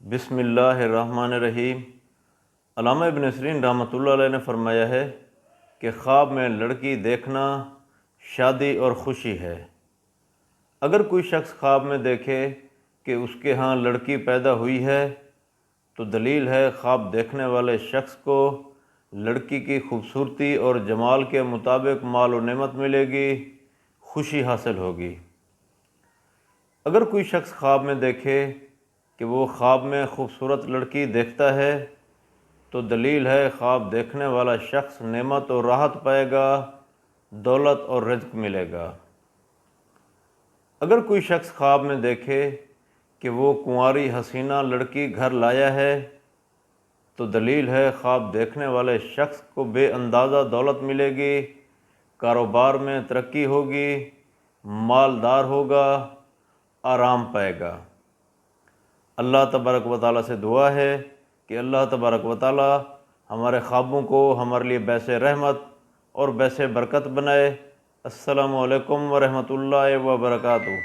بسم اللہ الرحمن الرحیم۔ علامہ ابن سیرین رحمۃ اللہ علیہ نے فرمایا ہے کہ خواب میں لڑکی دیکھنا شادی اور خوشی ہے۔ اگر کوئی شخص خواب میں دیکھے کہ اس کے ہاں لڑکی پیدا ہوئی ہے تو دلیل ہے خواب دیکھنے والے شخص کو لڑکی کی خوبصورتی اور جمال کے مطابق مال و نعمت ملے گی، خوشی حاصل ہوگی۔ اگر کوئی شخص خواب میں دیکھے کہ وہ خواب میں خوبصورت لڑکی دیکھتا ہے تو دلیل ہے خواب دیکھنے والا شخص نعمت اور راحت پائے گا، دولت اور رزق ملے گا۔ اگر کوئی شخص خواب میں دیکھے کہ وہ کنواری حسینہ لڑکی گھر لایا ہے تو دلیل ہے خواب دیکھنے والے شخص کو بے اندازہ دولت ملے گی، کاروبار میں ترقی ہوگی، مالدار ہوگا، آرام پائے گا۔ اللہ تبارک و تعالیٰ سے دعا ہے کہ اللہ تبارک و تعالیٰ ہمارے خوابوں کو ہمارے لیے باعث رحمت اور باعث برکت بنائے۔ السلام علیکم ورحمۃ اللہ وبرکاتہ۔